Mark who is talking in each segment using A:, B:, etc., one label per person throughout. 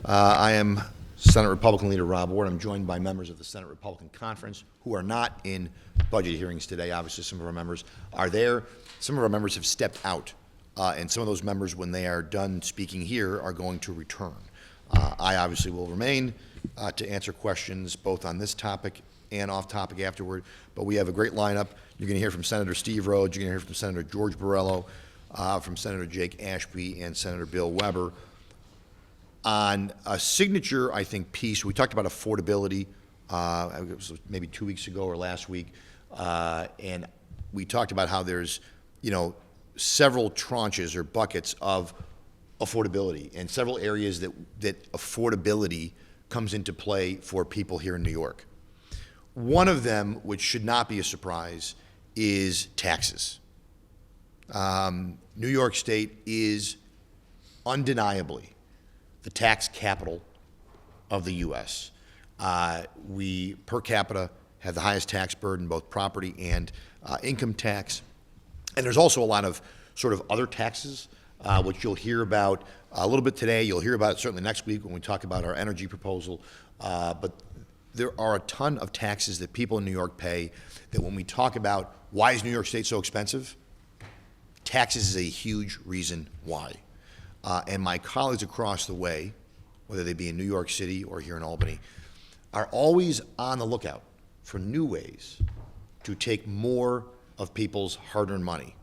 A: I am Senate Republican Leader Rob Ward. I'm joined by members of the Senate Republican Conference who are not in budget hearings today. Obviously, some of our members are there. Some of our members have stepped out, and some of those members, when they are done speaking here, are going to return. I obviously will remain to answer questions both on this topic and off topic afterward, but we have a great lineup. You're going to hear from Senator Steve Rhodes, you're going to hear from Senator George Borrello, from Senator Jake Ashby, and Senator Bill Weber. On a signature, I think, piece, we talked about affordability, it was maybe 2 weeks ago or last week, and we talked about how there's, several tranches or buckets of affordability and several areas that affordability comes into play for people here in New York. One of them, which should not be a surprise, is taxes. New York State is undeniably the tax capital of the U.S. We, per capita, have the highest tax burden, both property and income tax. And there's also a lot of sort of other taxes, which you'll hear about a little bit today. You'll hear about it certainly next week when we talk about our energy proposal. But there are a ton of taxes that people in New York pay that when we talk about why is New York State so expensive, taxes is a huge reason why. And my colleagues across the way, whether they be in New York City or here in Albany, are always on the lookout for new ways to take more of people's hard-earned money.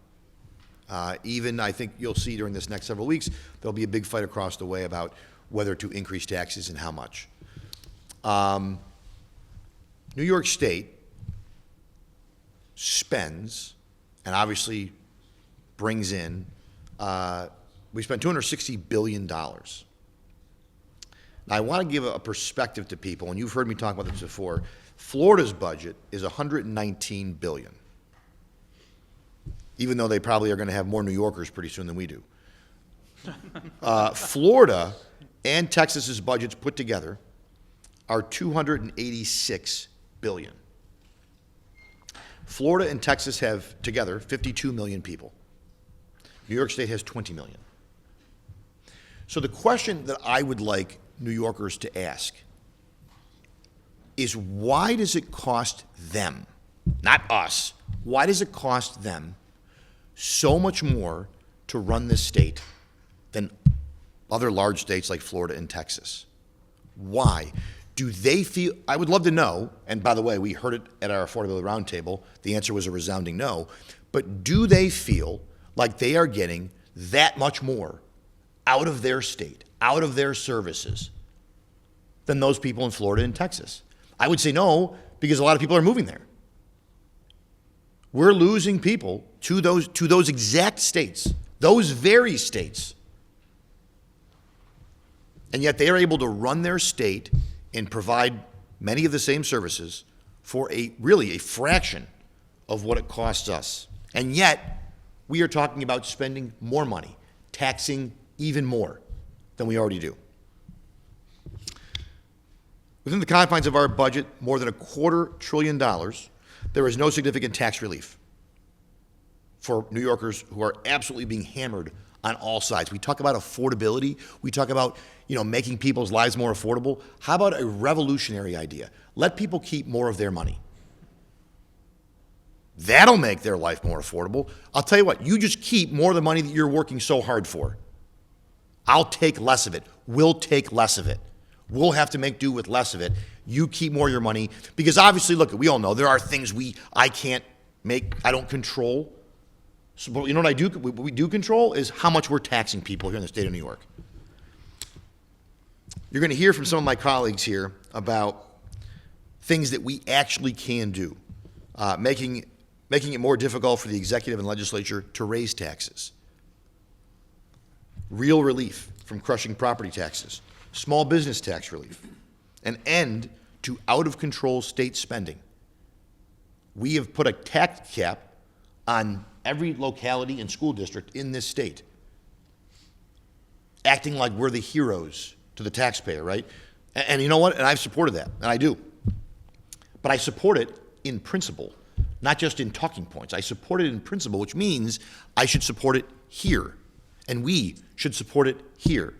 A: Even, I think you'll see during this next several weeks, there'll be a big fight across the way about whether to increase taxes and how much. New York State spends, and obviously brings in, we spent $260 billion. Now, I want to give a perspective to people, and you've heard me talk about this before. Florida's budget is $119 billion, even though they probably are going to have more New Yorkers pretty soon than we do. Florida and Texas's budgets put together are $286 billion. Florida and Texas have together 52 million people. New York State has 20 million. So the question that I would like New Yorkers to ask is, why does it cost them, not us, why does it cost them so much more to run this state than other large states like Florida and Texas? Why? Do they feel, I would love to know, and by the way, we heard it at our Affordability Roundtable, the answer was a resounding no, but do they feel like they are getting that much more out of their state, out of their services, than those people in Florida and Texas? I would say no, because a lot of people are moving there. We're losing people to those exact states, those very states. And yet they are able to run their state and provide many of the same services for really a fraction of what it costs us. And yet we are talking about spending more money, taxing even more than we already do. Within the confines of our budget, more than $250 billion, there is no significant tax relief for New Yorkers who are absolutely being hammered on all sides. We talk about affordability. We talk about, making people's lives more affordable. How about a revolutionary idea? Let people keep more of their money. That'll make their life more affordable. I'll tell you what, you just keep more of the money that you're working so hard for. I'll take less of it. We'll take less of it. We'll have to make do with less of it. You keep more of your money, because obviously, look, we all know there are things I can't make, I don't control. So, but you know what we do control is how much we're taxing people here in the state of New York. You're going to hear from some of my colleagues here about things that we actually can do, making it more difficult for the executive and legislature to raise taxes, real relief from crushing property taxes, small business tax relief, an end to out-of-control state spending. We have put a tax cap on every locality and school district in this state, acting like we're the heroes to the taxpayer, right? And you know what? And I've supported that, and I do. But I support it in principle, not just in talking points. I support it in principle, which means I should support it here, and we should support it here.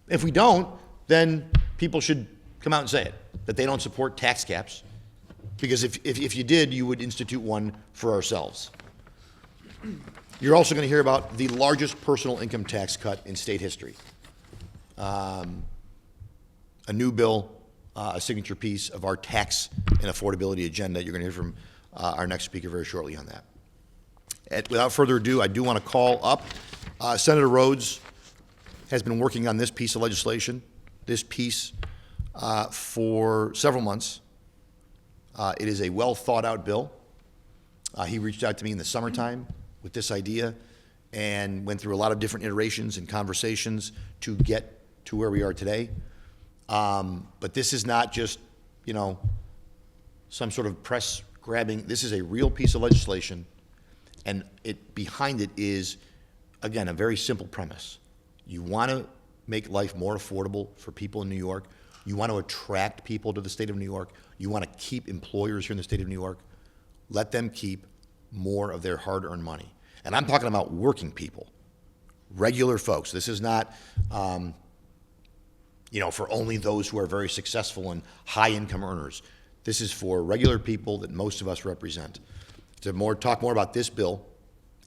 A: If we don't, then people should come out and say it, that they don't support tax caps, because if you did, you would institute one for ourselves. You're also going to hear about the largest personal income tax cut in state history. A new bill, a signature piece of our tax and affordability agenda. You're going to hear from our next speaker very shortly on that. Without further ado, I do want to call up Senator Rhodes has been working on this piece of legislation, for several months. It is a well thought out bill. He reached out to me in the summertime with this idea and went through a lot of different iterations and conversations to get to where we are today. But this is not just, some sort of press grabbing. This is a real piece of legislation, and behind it is, again, a very simple premise. You want to make life more affordable for people in New York. You want to attract people to the state of New York. You want to keep employers here in the state of New York. Let them keep more of their hard-earned money. And I'm talking about working people, regular folks. This is not, for only those who are very successful and high-income earners. This is for regular people that most of us represent. To talk more about this bill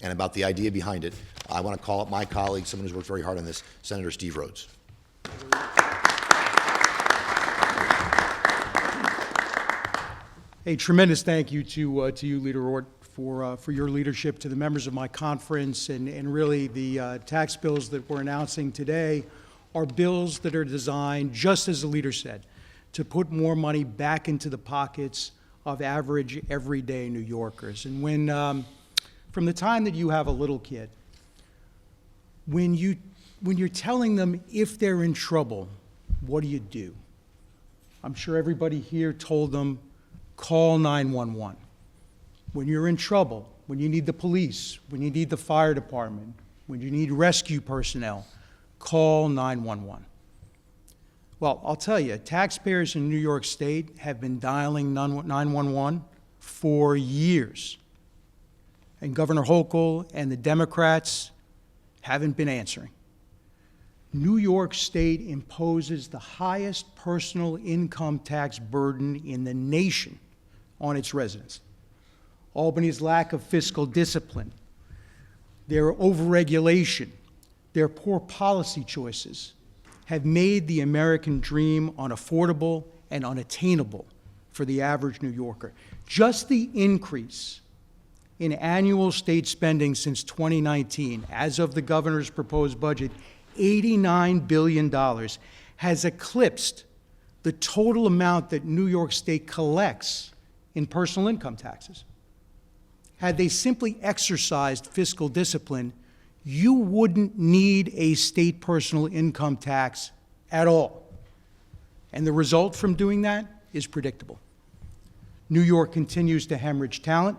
A: and about the idea behind it, I want to call up my colleague, someone who's worked very hard on this, Senator Steve Rhodes.
B: A tremendous thank you to you, Leader Ort, for your leadership, to the members of my conference, and really the tax bills that we're announcing today are bills that are designed, just as the leader said, to put more money back into the pockets of average, everyday New Yorkers. And when, from the time that you have a little kid, when you're telling them if they're in trouble, what do? I'm sure everybody here told them, call 911. When you're in trouble, when you need the police, when you need the fire department, when you need rescue personnel, call 911. Well, I'll tell you, taxpayers in New York State have been dialing 911 for years. And Governor Hochul and the Democrats haven't been answering. New York State imposes the highest personal income tax burden in the nation on its residents. Albany's lack of fiscal discipline, their overregulation, their poor policy choices have made the American dream unaffordable and unattainable for the average New Yorker. Just the increase in annual state spending since 2019, as of the governor's proposed budget, $89 billion, has eclipsed the total amount that New York State collects in personal income taxes. Had they simply exercised fiscal discipline, you wouldn't need a state personal income tax at all. And the result from doing that is predictable. New York continues to hemorrhage talent.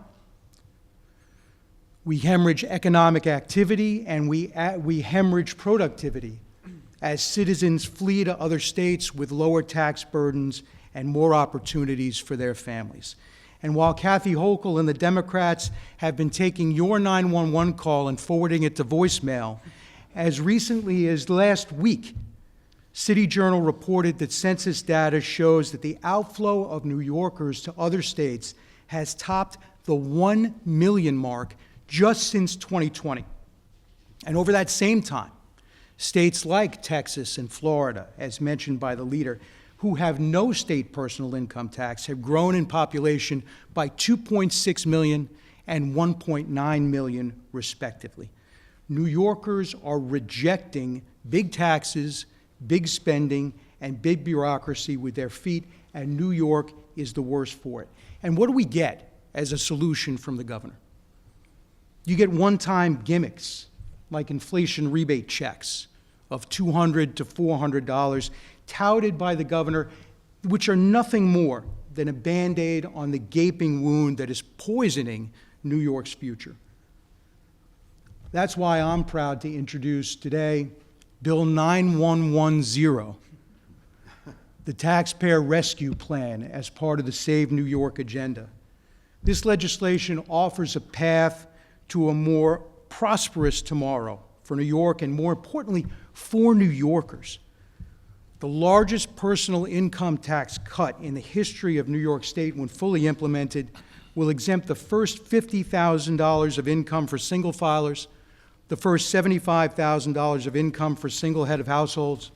B: We hemorrhage economic activity, and we hemorrhage productivity as citizens flee to other states with lower tax burdens and more opportunities for their families. And while Kathy Hochul and the Democrats have been taking your 911 call and forwarding it to voicemail, as recently as last week, City Journal reported that census data shows that the outflow of New Yorkers to other states has topped the 1 million mark just since 2020. And over that same time, states like Texas and Florida, as mentioned by the leader, who have no state personal income tax, have grown in population by 2.6 million and 1.9 million, respectively. New Yorkers are rejecting big taxes, big spending, and big bureaucracy with their feet, and New York is the worst for it. And what do we get as a solution from the governor? You get one-time gimmicks like inflation rebate checks of $200 to $400 touted by the governor, which are nothing more than a Band-Aid on the gaping wound that is poisoning New York's future. That's why I'm proud to introduce today Bill 9110, the Taxpayer Rescue Plan, as part of the Save New York agenda. This legislation offers a path to a more prosperous tomorrow for New York, and more importantly, for New Yorkers. The the largest personal income tax cut in the history of New York State, when fully implemented, will exempt the first $50,000 of income for single filers, the first $75,000 of income for single head of households,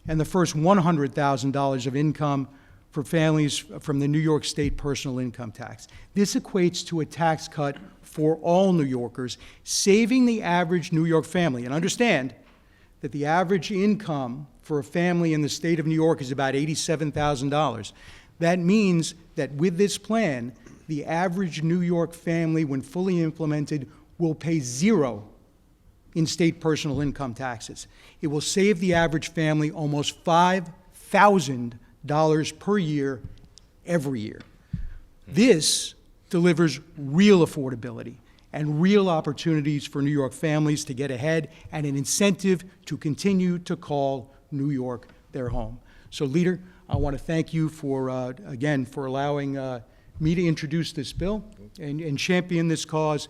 B: and the first $100,000 of income for families from the New York State personal income tax. This equates to a tax cut for all New Yorkers, saving the average New York family. And understand that the average income for a family in the state of New York is about $87,000. That means that with this plan, the average New York family, when fully implemented, will pay zero in state personal income taxes. It will save the average family almost $5,000 per year every year. This delivers real affordability and real opportunities for New York families to get ahead, and an incentive to continue to call New York their home. So, Leader, I want to thank you for, again, for allowing me to introduce this bill and champion this cause.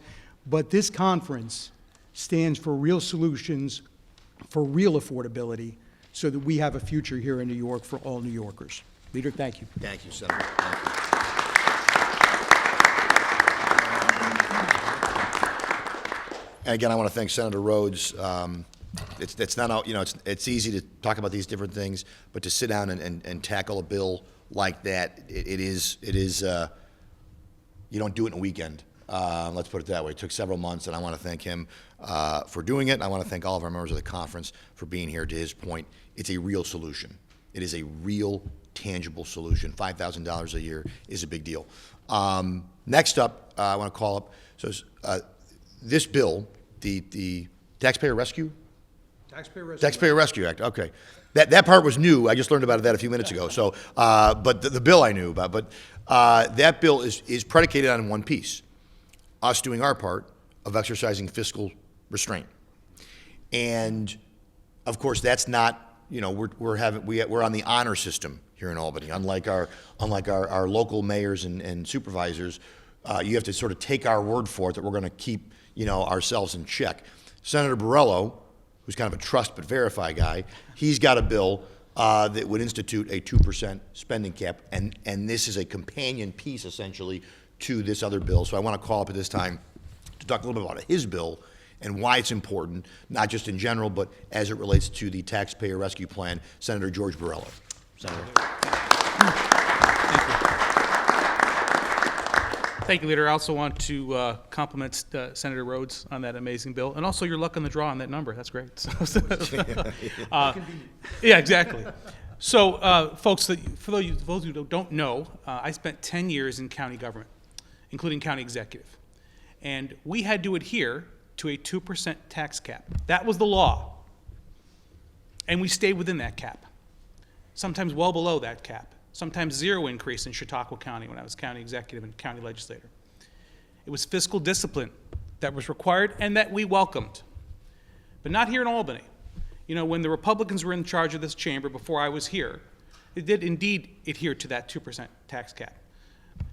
B: But this conference stands for real solutions, for real affordability, so that we have a future here in New York for all New Yorkers. Leader, thank you.
A: Thank you, Senator. Thank you. And again, I want to thank Senator Rhodes. It's not, it's easy to talk about these different things, but to sit down and tackle a bill like that, it is you don't do it in a weekend. Let's put it that way. It took several months, and I want to thank him for doing it. And I want to thank all of our members of the conference for being here. To his point, it's a real solution. It is a real, tangible solution. $5,000 a year is a big deal. Next up, I want to call up, this bill, the Taxpayer Rescue? Taxpayer Rescue Act, okay. That part was new. I just learned about that a few minutes ago. So, but the bill I knew about. But that bill is predicated on one piece: us doing our part of exercising fiscal restraint. And of course, that's not, we're on the honor system here in Albany. Unlike our local mayors and supervisors, you have to sort of take our word for it that we're going to keep ourselves in check. Senator Borrello, who's kind of a trust but verify guy, he's got a bill that would institute a 2% spending cap, and this is a companion piece, essentially, to this other bill. So I want to call up at this time to talk a little bit about his bill and why it's important, not just in general, but as it relates to the Taxpayer Rescue Plan. Senator George Borrello. Senator.
C: Thank you, Leader. I also want to compliment Senator Rhodes on that amazing bill, and also your luck on the draw on that number. That's great. Yeah, exactly. So, folks, for those who don't know, I spent 10 years in county government, including county executive, and we had to adhere to a 2% tax cap. That was the law, and we stayed within that cap, sometimes well below that cap. Sometimes zero increase in Chautauqua County when I was county executive and county legislator. It was fiscal discipline that was required and that we welcomed, but not here in Albany. When the Republicans were in charge of this chamber before I was here, it did indeed adhere to that 2% tax cap.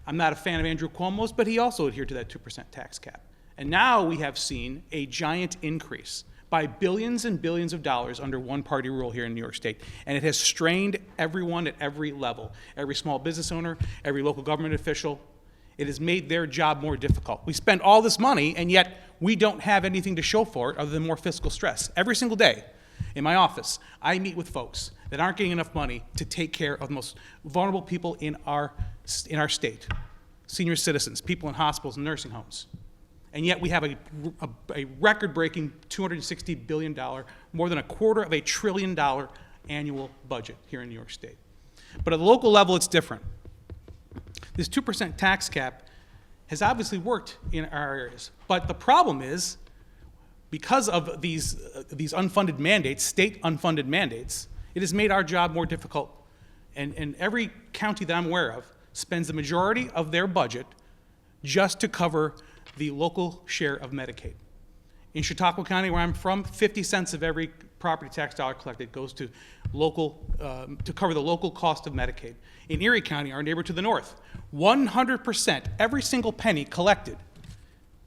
C: I'm not a fan of Andrew Cuomo's, but he also adhered to that 2% tax cap. And now we have seen a giant increase by billions and billions of dollars under one-party rule here in New York State. And it has strained everyone at every level, every small business owner, every local government official. It has made their job more difficult. We spend all this money, and yet we don't have anything to show for it other than more fiscal stress. Every single day in my office, I meet with folks that aren't getting enough money to take care of the most vulnerable people in our state, senior citizens, people in hospitals and nursing homes. And yet we have a record-breaking $260 billion, more than $250 billion annual budget here in New York State. But at the local level, it's different. This 2% tax cap has obviously worked in our areas. But the problem is, because of these unfunded mandates, state unfunded mandates, it has made our job more difficult. And every county that I'm aware of spends the majority of their budget just to cover the local share of Medicaid. In Chautauqua County, where I'm from, 50 cents of every property tax dollar collected goes to to cover the local cost of Medicaid. In Erie County, our neighbor to the north, 100%, every single penny collected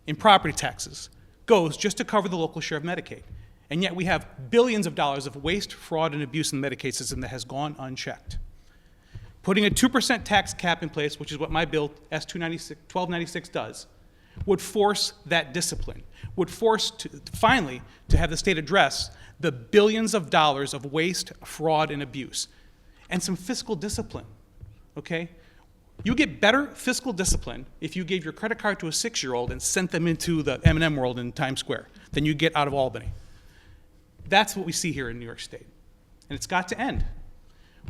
C: in property taxes goes just to cover the local share of Medicaid. And yet we have billions of dollars of waste, fraud, and abuse in the Medicaid system that has gone unchecked. Putting a 2% tax cap in place, which is what my bill S-1296 does, would force that discipline, would force finally to have the state address the billions of dollars of waste, fraud, and abuse, and some fiscal discipline, okay? You get better fiscal discipline if you gave your credit card to a 6-year-old and sent them into the M&M world in Times Square than you get out of Albany. That's what we see here in New York State, and it's got to end.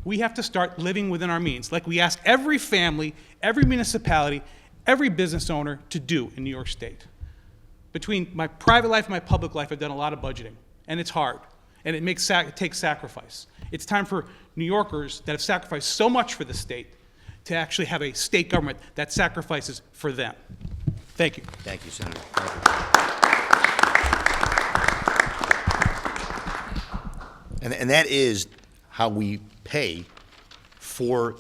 C: We have to start living within our means, like we ask every family, every municipality, every business owner to do in New York State. Between my private life and my public life, I've done a lot of budgeting, and it's hard, and it takes sacrifice. It's time for New Yorkers that have sacrificed so much for the state to actually have a state government that sacrifices for them. Thank you.
A: Thank you, Senator. Thank you. And that is how we pay for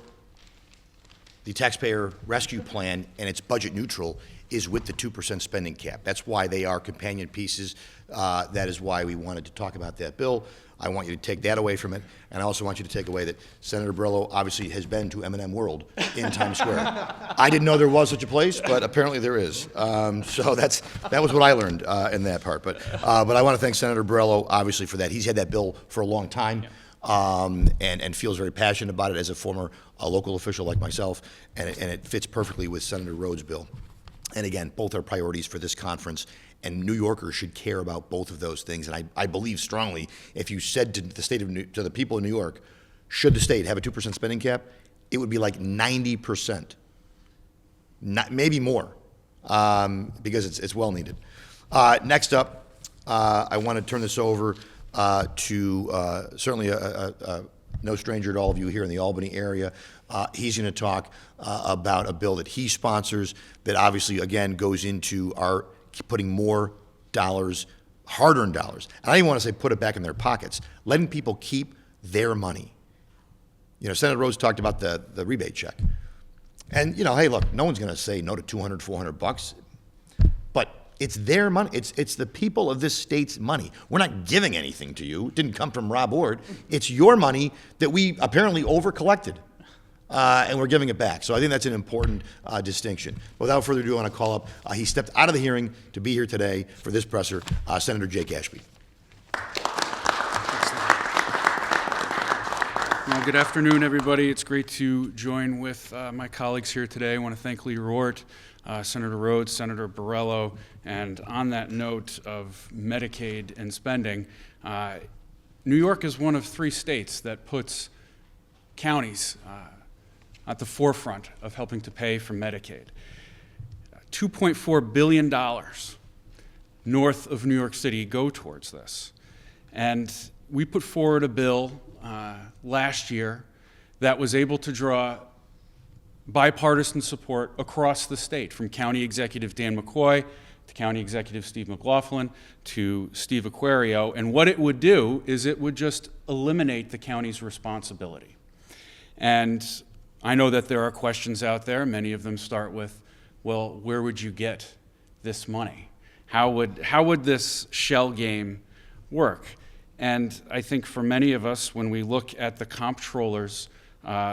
A: the taxpayer rescue plan, and it's budget neutral, is with the 2% spending cap. That's why they are companion pieces. That is why we wanted to talk about that bill. I want you to take that away from it, and I also want you to take away that Senator Borrello obviously has been to M&M World in Times Square. I didn't know there was such a place, but apparently there is. So that was what I learned in that part. But I want to thank Senator Borrello, obviously, for that. He's had that bill for a long time. And feels very passionate about it as a former local official like myself, and it fits perfectly with Senator Rhodes' bill. And again, both are priorities for this conference, and New Yorkers should care about both of those things. And I believe strongly, if you said to the people of New York, should the state have a 2% spending cap, it would be like 90%, maybe more, because it's well needed. Next up, I want to turn this over to certainly no stranger to all of you here in the Albany area. He's going to talk about a bill that he sponsors that obviously, again, goes into our putting more dollars, hard-earned dollars. And I don't even want to say put it back in their pockets, letting people keep their money. You know, Senator Rhodes talked about the rebate check. And, you know, hey, look, no one's going to say no to $200, $400. But it's their money. It's the people of this state's money. We're not giving anything to you. It didn't come from Rob Ord. It's your money that we apparently over-collected, and we're giving it back. So I think that's an important distinction. Without further ado, I want to call up, he stepped out of the hearing to be here today for this presser, Senator Jake Ashby.
D: Well, good afternoon, everybody. It's great to join with my colleagues here today. I want to thank Leader Ort, Senator Rhodes, Senator Borrello, and on that note of Medicaid and spending, New York is one of 3 states that puts counties at the forefront of helping to pay for Medicaid. $2.4 billion north of New York City go towards this. And we put forward a bill last year that was able to draw bipartisan support across the state, from County Executive Dan McCoy to County Executive Steve McLaughlin to Steve Aquario. And what it would do is it would just eliminate the county's responsibility. And I know that there are questions out there. Many of them start with, well, where would you get this money? How would this shell game work? And I think for many of us, when we look at the comptroller's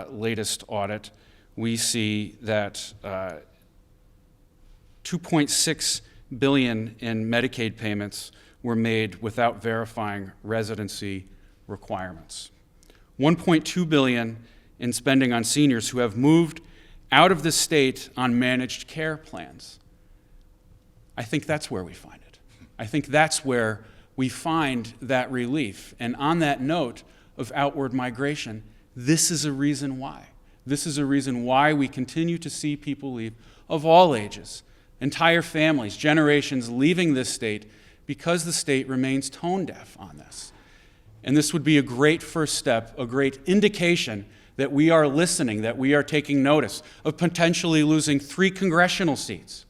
D: latest audit, we see that $2.6 billion in Medicaid payments were made without verifying residency requirements. $1.2 billion in spending on seniors who have moved out of the state on managed care plans. I think that's where we find it. I think that's where we find that relief. And on that note of outward migration, this is a reason why. This is a reason why we continue to see people leave of all ages, entire families, generations leaving this state because the state remains tone deaf on this. And this would be a great first step, a great indication that we are listening, that we are taking notice of potentially losing 3 congressional seats.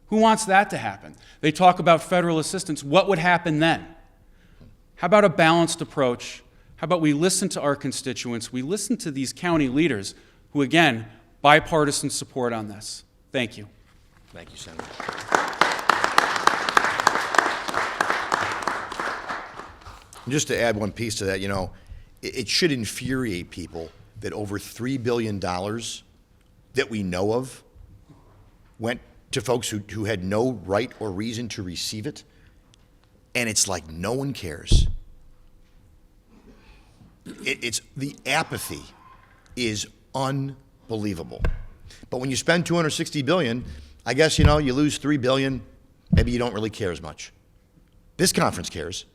D: Who wants that to happen? They talk about federal assistance. What would happen then? How about a balanced approach? How about we listen to our constituents? We listen to these county leaders who, again, bipartisan support on this. Thank you.
A: Thank you, Senator. And just to add one piece to that, it should infuriate people that over $3 billion that we know of went to folks who had no right or reason to receive it, and it's like no one cares. It's the apathy is unbelievable. But when you spend $260 billion, I guess, you lose $3 billion, maybe you don't really care as much. This conference cares.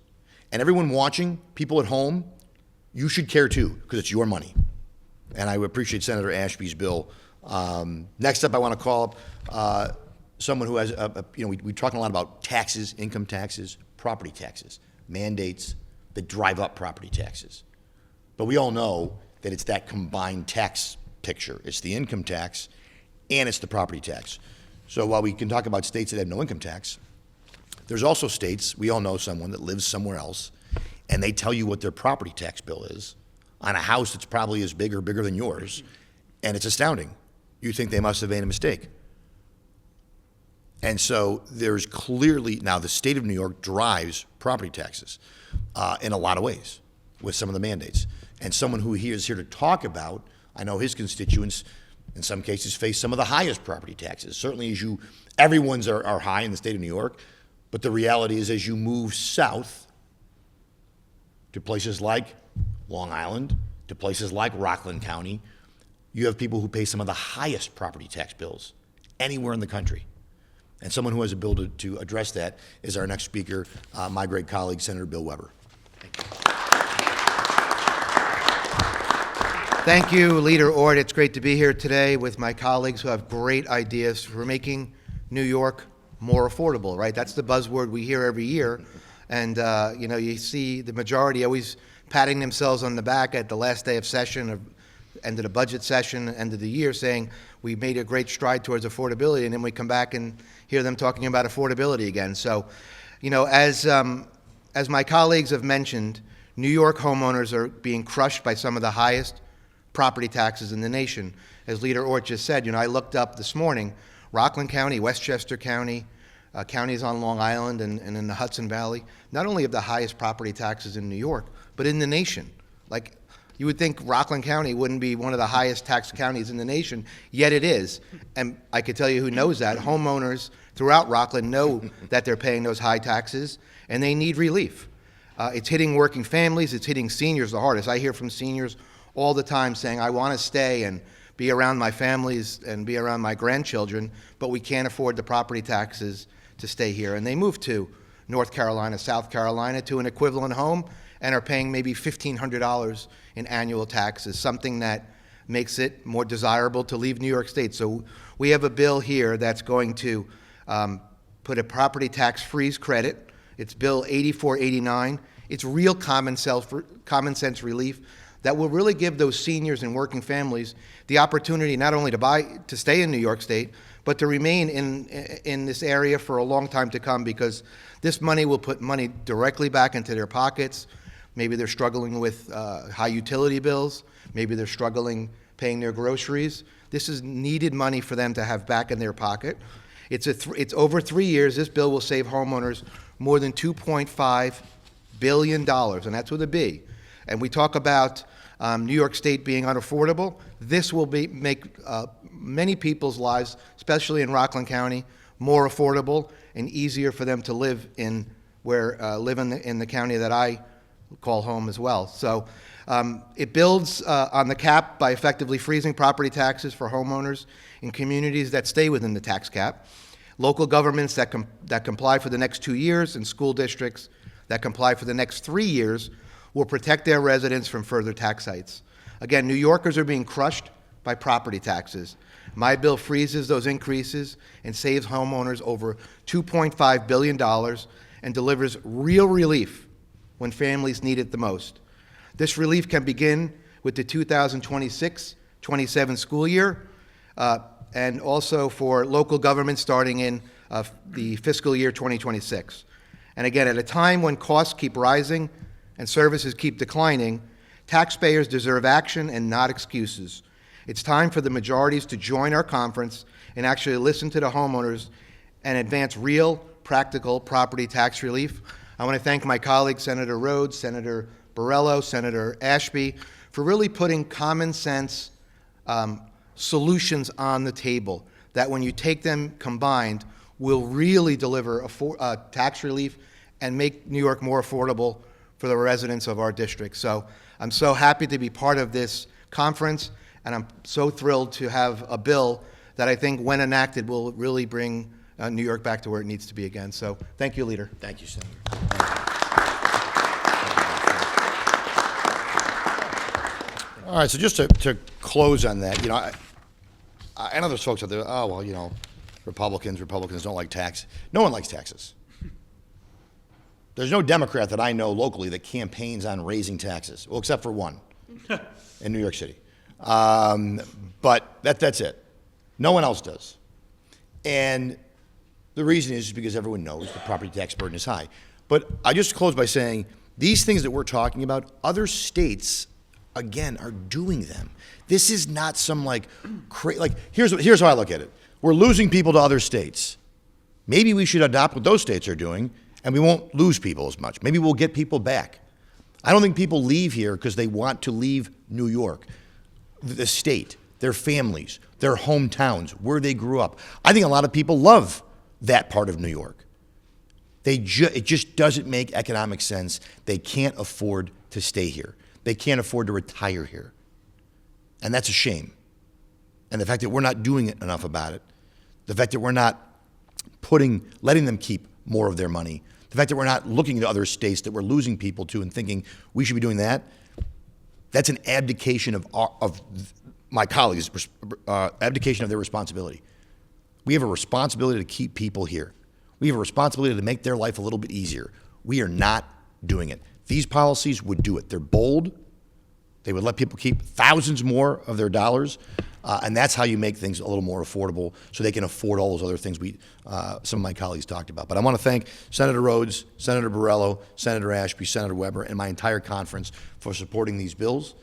A: And everyone watching, people at home, you should care too, because it's your money. And I appreciate Senator Ashby's bill. Next up, I want to call up someone who has, we're talking a lot about taxes, income taxes, property taxes, mandates that drive up property taxes. But we all know that it's that combined tax picture. It's the income tax and it's the property tax. So while we can talk about states that have no income tax, there's also states, we all know someone that lives somewhere else, and they tell you what their property tax bill is on a house that's probably as big or bigger than yours, and it's astounding. You think they must have made a mistake. And so there's clearly, now the state of New York drives property taxes in a lot of ways with some of the mandates. And someone who is here to talk about, I know his constituents in some cases face some of the highest property taxes. Certainly everyone's are high in the state of New York, but the reality is as you move south to places like Long Island, to places like Rockland County, you have people who pay some of the highest property tax bills anywhere in the country. And someone who has a bill to address that is our next speaker, my great colleague, Senator Bill Weber.
E: Thank you, Leader Ord. It's great to be here today with my colleagues who have great ideas for making New York more affordable, right? That's the buzzword we hear every year. And, you see the majority always patting themselves on the back at the last day of session, end of the budget session, end of the year, saying we made a great stride towards affordability, and then we come back and hear them talking about affordability again. So, as my colleagues have mentioned, New York homeowners are being crushed by some of the highest property taxes in the nation. As Leader Ort just said, I looked up this morning, Rockland County, Westchester County, counties on Long Island and in the Hudson Valley, not only have the highest property taxes in New York, but in the nation. Like, you would think Rockland County wouldn't be one of the highest tax counties in the nation, yet it is. And I could tell you who knows that. Homeowners throughout Rockland know that they're paying those high taxes, and they need relief. It's hitting working families. It's hitting seniors the hardest. I hear from seniors all the time saying, I want to stay and be around my families and be around my grandchildren, but we can't afford the property taxes to stay here. And they move to North Carolina, South Carolina, to an equivalent home and are paying maybe $1,500 in annual taxes, something that makes it more desirable to leave New York State. So we have a bill here that's going to put a property tax freeze credit. It's Bill 8489. It's real common sense relief that will really give those seniors and working families the opportunity not only to stay in New York State, but to remain in this area for a long time to come, because this money will put money directly back into their pockets. Maybe they're struggling with high utility bills. Maybe they're struggling paying their groceries. This is needed money for them to have back in their pocket. It's over 3 years. This bill will save homeowners more than $2.5 billion, and that's with a B. And we talk about New York State being unaffordable. This will make many people's lives, especially in Rockland County, more affordable and easier for them to live in the county that I call home as well. So it builds on the cap by effectively freezing property taxes for homeowners in communities that stay within the tax cap, local governments that comply for the next 2 years, and school districts that comply for the next 3 years will protect their residents from further tax hikes. Again, New Yorkers are being crushed by property taxes. My bill freezes those increases and saves homeowners over $2.5 billion and delivers real relief when families need it the most. This relief can begin with the 2026-27 school year, and also for local governments starting in the fiscal year 2026. And again, at a time when costs keep rising and services keep declining, taxpayers deserve action and not excuses. It's time for the majorities to join our conference and actually listen to the homeowners and advance real, practical property tax relief. I want to thank my colleagues, Senator Rhodes, Senator Borrello, Senator Ashby, for really putting common sense solutions on the table that when you take them combined will really deliver tax relief and make New York more affordable for the residents of our district. So I'm so happy to be part of this conference, and I'm so thrilled to have a bill that I think, when enacted, will really bring New York back to where it needs to be again. So thank you, Leader.
A: Thank you, Senator. All right, so just to close on that, I know there's folks out there, oh, well, Republicans don't like tax. No one likes taxes. There's no Democrat that I know locally that campaigns on raising taxes, well, except for one in New York City. But that's it. No one else does. And the reason is because everyone knows the property tax burden is high. But I just close by saying these things that we're talking about, other states, again, are doing them. This is not some here's how I look at it. We're losing people to other states. Maybe we should adopt what those states are doing, and we won't lose people as much. Maybe we'll get people back. I don't think people leave here because they want to leave New York, the state, their families, their hometowns, where they grew up. I think a lot of people love that part of New York. It just doesn't make economic sense. They can't afford to stay here. They can't afford to retire here. And that's a shame. And the fact that we're not doing enough about it, the fact that we're not letting them keep more of their money, the fact that we're not looking to other states that we're losing people to and thinking we should be doing that, that's an abdication of my colleagues' abdication of their responsibility. We have a responsibility to keep people here. We have a responsibility to make their life a little bit easier. We are not doing it. These policies would do it. They're bold. They would let people keep thousands more of their dollars, and that's how you make things a little more affordable so they can afford all those other things some of my colleagues talked about. But I want to thank Senator Rhodes, Senator Borrello, Senator Ashby, Senator Weber, and my entire conference for supporting these bills.